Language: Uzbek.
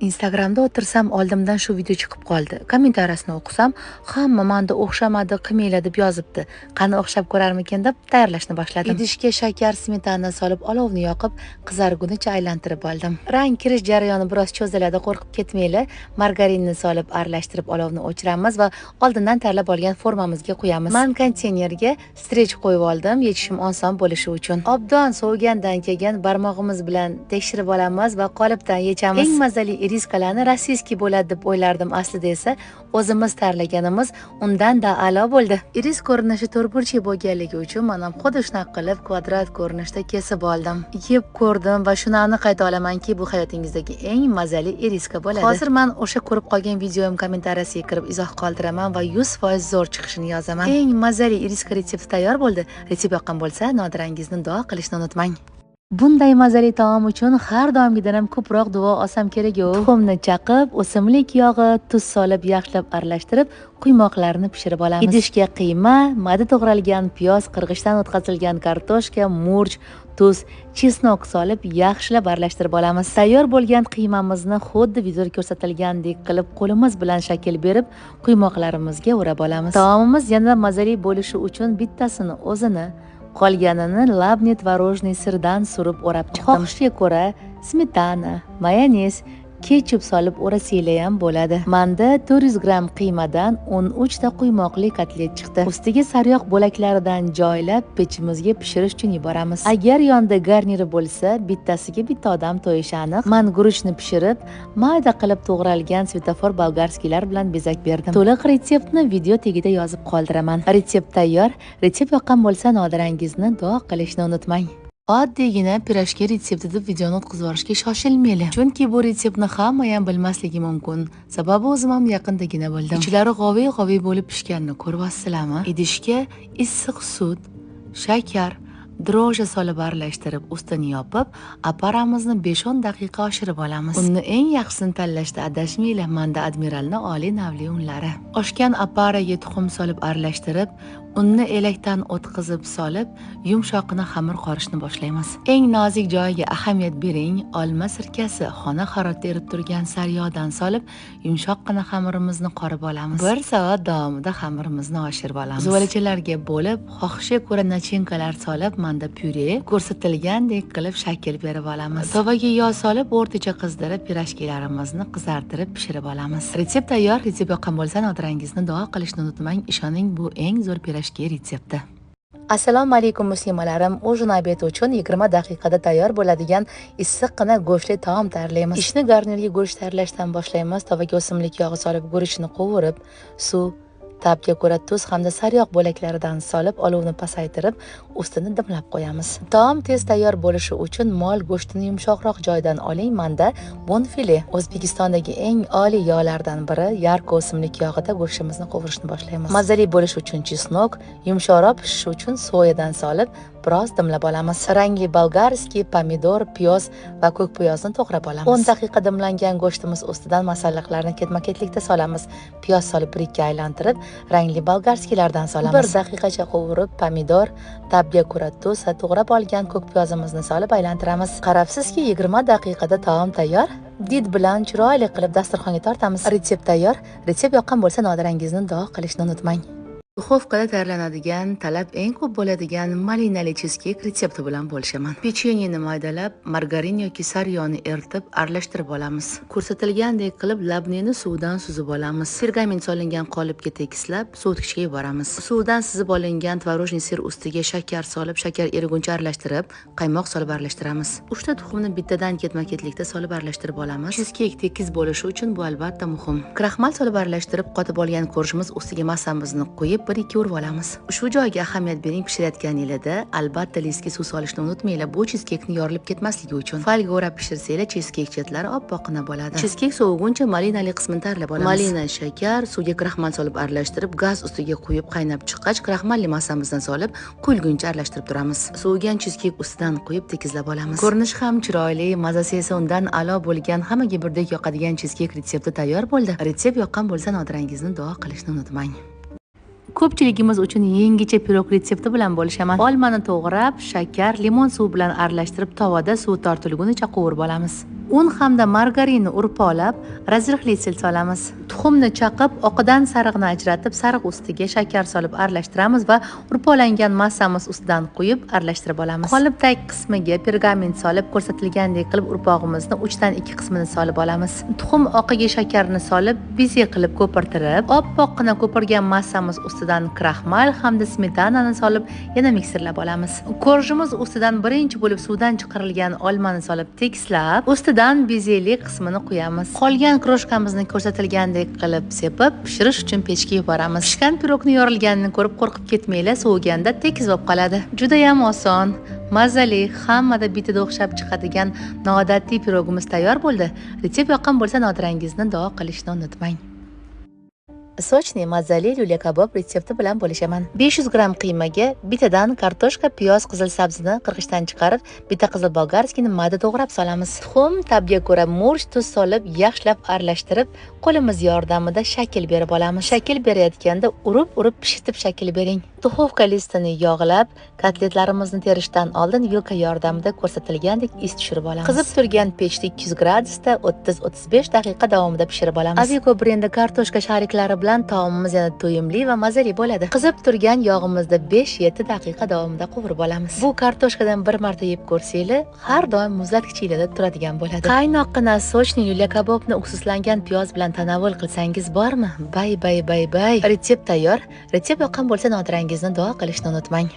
Instagramda o'tirsam, oldimdan shu video chiqib qoldi. Kommentariyasini o'qisam, hamma menda o'xshamadi, qiminglar deb yozibdi. Qani o'xshab ko'rarmikin deb tayyorlashni boshladim. Idishga shakar, smetana solib, olovni yoqib, qizargunicha aylantirib oldim. Rang kirish jarayoni biroz cho'ziladi, qo'rqib ketmanglar. Margarinni solib, aralashtirib olovni o'chiramiz va oldindan tayyorlab olgan formamizga quyamiz. Men konteynerga strech qo'yib oldim, yechishim oson bo'lishi uchun. Obdon sovigandan keyin barmog'imiz bilan tekshirib olamiz va qolipdan yechamiz. Eng mazali iriskalarni rossiyskiy bo'ladi deb o'ylardim, aslida esa o'zimiz tayyorlaganimiz undan-da a'lo bo'ldi. Iris ko'rinishi to'rtburchak bo'lganligi uchun men ham xuddi shunaqa qilib kvadrat ko'rinishda kesib oldim. Yeb ko'rdim va shuni aniq ayta olamanki, bu hayotingizdagi eng mazali iriska bo'ladi. Hozir men o'sha ko'rib qolgan videom kommentariyasiga kirib izoh qoldiraman va 100% zo'r chiqishini yozaman. Eng mazali iriska retsepti tayyor bo'ldi. Retsept yoqqan bo'lsa, Nodirangizni duo qilishni unutmang. Bunday mazali taom uchun har doimgidan ham ko'proq duo olsam kerak-ku. Tuxumni chaqib, o'simlik yog'i, tuz solib yaxshilab aralashtirib, quymoqlarni pishirib olamiz. Idishga qiyma, mada to'g'ralgan piyoz, qirg'ichdan o'tkazilgan kartoshka, murch, tuz, chesnok solib yaxshilab aralashtirib olamiz. Tayyor bo'lgan qiymamizni xuddi videoda ko'rsatilgandek qilib qo'limiz bilan shakl berib, quymoqlarimizga o'rab olamiz. Taomimiz yanada mazali bo'lishi uchun bittasini o'zini, qolganini labnet va rojniy sirdan surib o'rab chiqdim. Xohishga ko'ra smetana, mayonez, ketchup solib o'rasanglar ham bo'ladi. Menda 400 gramm qiymadan 13 ta quymoqli kotlet chiqdi. Ustiga sariyog' bo'laklaridan joylab pechimizga pishirish uchun yuboramiz. Agar yonda garniri bo'lsa, bittasiga bitta odam to'yishi aniq. Men guruchni pishirib, mayda qilib to'g'ralgan svetofor bolgarskiylar bilan bezak berdim. To'liq retseptni video tagida yozib qoldiraman. Retsept tayyor. Retsept yoqqan bo'lsa, Nodirangizni duo qilishni unutmang. Oddiygina pirojki retsepti deb videoni o'tkazib yuborishga shoshilmaylik. Chunki bu retseptni hamma ham bilmasligi mumkin. Sababi o'zim ham yaqindagina bildim. Ichlari g'oviy bo'lib pishganini ko'ryapsizlarmi? Idishga issiq sut, shakar, droja solib aralashtirib, ustini yopib, aparamizni 5-10 daqiqa oshirib olamiz. Unni eng yaxshisini tanlashda adashmanglar, menda Admiralni oliy navli unlari. Oshgan aparaga tuxum solib aralashtirib, unni elakdan o'tkazib solib, yumshoqini xamir qorishni boshlaymiz. Eng nozik joyiga ahamiyat bering. Olma sirkasi, xona haroratida erib turgan sariyog'dan solib, yumshoqqina xamirimizni qorib olamiz. 1 soat davomida xamirimizni oshirib olamiz. Zuvalachalarga bo'lib, xohishga ko'ra nachinkalar solib, manda pyure ko'rsatilgandek qilib shakl berib olamiz. Tovaga yog' solib, o'rtacha qizdirib, pirojkilarimizni qizartirib pishirib olamiz. Retsept tayyor. Retsept yoqqan bo'lsa, Nodirangizni duo qilishni unutmang. Ishoning, bu eng zo'r pirojki retsepti. Assalomu alaykum muslimalarim. Ujin obed uchun 20 daqiqada tayyor bo'ladigan issiqqina go'shtli taom tayyorlaymiz. Ishni garnirga go'sht tayyorlashdan boshlaymiz. Tovaga o'simlik yog'i solib, go'shtni qovurib, suv, tabga ko'ra tuz hamda sariyog' bo'laklaridan solib, olovni pasaytirib, ustini dimlab qo'yamiz. Taom tez tayyor bo'lishi uchun mol go'shtini yumshoqroq joydan oling. Manda bonfile, O'zbekistondagi eng oliy yog'lardan biri. Yarko o'simlik yog'ida go'shtimizni qovurishni boshlaymiz. Mazali bo'lishi uchun chesnok, yumshoqroq pishishi uchun soyadan solib, biroz dimlab olamiz. Rangli bolgarskiy, pomidor, piyoz va ko'k piyozni to'g'rab olamiz. 10 daqiqa dimlangan go'shtimiz ustidan masalliqlarni ketma-ketlikda solamiz. Piyoz solib 1-2 aylantirib, rangli bolgarskiylardan solamiz. 1 daqiqacha qovurib, pomidor, tabga ko'ra tuz va to'g'rab olgan ko'k piyozimizni solib aylantiramiz. Qarabsizki, 20 daqiqada taom tayyor. Did bilan chiroyli qilib dasturxonga tortamiz. Retsept tayyor. Retsept yoqqan bo'lsa, Nodirangizni duo qilishni unutmang. Duxovkada tayyorlanadigan, talab eng ko'p bo'ladigan malinali cheescake retsepti bilan bo'lishaman. Pechenyeni maydalab, margarin yoki sariyog'ni eritib, aralashtirib olamiz. Ko'rsatilgandek qilib labneni suvdan suzib olamiz. Pergament solingan qolipga tekislab, sovutgichga yuboramiz. Suvdan sizib olingan tvorojniy sir ustiga shakar solib, shakar eriguncha aralashtirib, qaymoq solib aralashtiramiz. 3 ta tuxumni bittadan ketma-ketlikda solib aralashtirib olamiz. Cheescake tekis bo'lishi uchun bu albatta muhim. Kraxmal solib aralashtirib, qotib olgan ko'rishimiz ustiga massamizni qo'yib 1-2 urib olamiz. Shu joyga ahamiyat bering, pishirayotganingizda albatta listga suv solishni unutmanglar. Bu cheescake'ni yorilib ketmasligi uchun. Falga o'rab pishirsanglar, cheescake chetlari oppoqqina bo'ladi. Cheescake soviguncha malinali qismini tayyorlab olamiz. Malina, shakar, suvga kraxmal solib aralashtirib, gaz ustiga qo'yib qaynab chiqqach, kraxmalli massamizdan solib, quyilguncha aralashtirib turamiz. Sovigan cheescake ustidan qo'yib tekizlab olamiz. Ko'rinishi ham chiroyli, mazasi esa undan a'lo bo'lgan, hammaga birdek yoqadigan cheescake retsepti tayyor bo'ldi. Retsept yoqqan bo'lsa, Nodirangizni duo qilishni unutmang. Ko'pchiligimiz uchun yangicha pirog retsepti bilan bo'lishaman. Olmani to'g'rab, shakar, limon suvi bilan aralashtirib tovada suv tortilgunicha qovurib olamiz. Un hamda margarinni urib olib, razrixli sil solamiz. Tuxumni chaqib, oqidan sarig'ini ajratib, sariq ustiga shakar solib aralashtiramiz va urpolangan massamiz ustidan quyib aralashtirib olamiz. Qolipdagi qismiga pergament solib, ko'rsatilgandek qilib urpog'imizni 3 dan 2 qismini solib olamiz. Tuxum oqiga shakarni solib, bize qilib ko'pirtirib, oppoqqina ko'pirgan massamiz ustidan kraxmal hamda smetanani solib, yana mikserlab olamiz. Korjimiz ustidan birinchi bo'lib suvdan chiqarilgan olmani solib tekislab, ustidan bezeli qismini quyamiz. Qolgan kroshkamizni ko'rsatilgandek qilib sepib, pishirish uchun pechga yuboramiz. Pishgan pirogni yorilganini ko'rib qo'rqib ketmanglar, soviganda tekis bo'lib qoladi. Juda ham oson, mazali, hammada bitada o'xshab chiqadigan noodatiy pirogimiz tayyor bo'ldi. Retsept yoqqan bo'lsa, Nodirangizni duo qilishni unutmang. Sochni mazali lyuля kabob retsepti bilan bo'lishaman. 500 gram qiymaga bitadan kartoshka, piyoz, qizil sabzini qirg'ichdan chiqarib, bitta qizil bolgarskini mayda to'g'rab solamiz. Tuxum, tabga ko'ra murch, tuz solib, yaxshilab aralashtirib, qo'limiz yordamida shakl berib olamiz. Shakl berayotganda urib pishitib shakl bering. Duxovka listini yog'lab, kotletlarimizni terishdan oldin vilka yordamida ko'rsatilgandek is tushirib olamiz. Qizib turgan pechda 200 gradusda 30-35 daqiqa davomida pishirib olamiz. Aviko brendi kartoshka shariklari bilan taomimiz yana to'yimli va mazali bo'ladi. Qizib turgan yog'imizda 5-7 daqiqa davomida qovurib olamiz. Bu kartoshkadan bir marta yeb ko'rsanglar, har doim muzlatgichlarda turadigan bo'ladi. Qaynoqqina sochni lyuля kabobni uksuslangan piyoz bilan tanovul qilsangiz bormi? Bay. Retsept tayyor. Retsept yoqqan bo'lsa, Nodirangizni duo qilishni unutmang.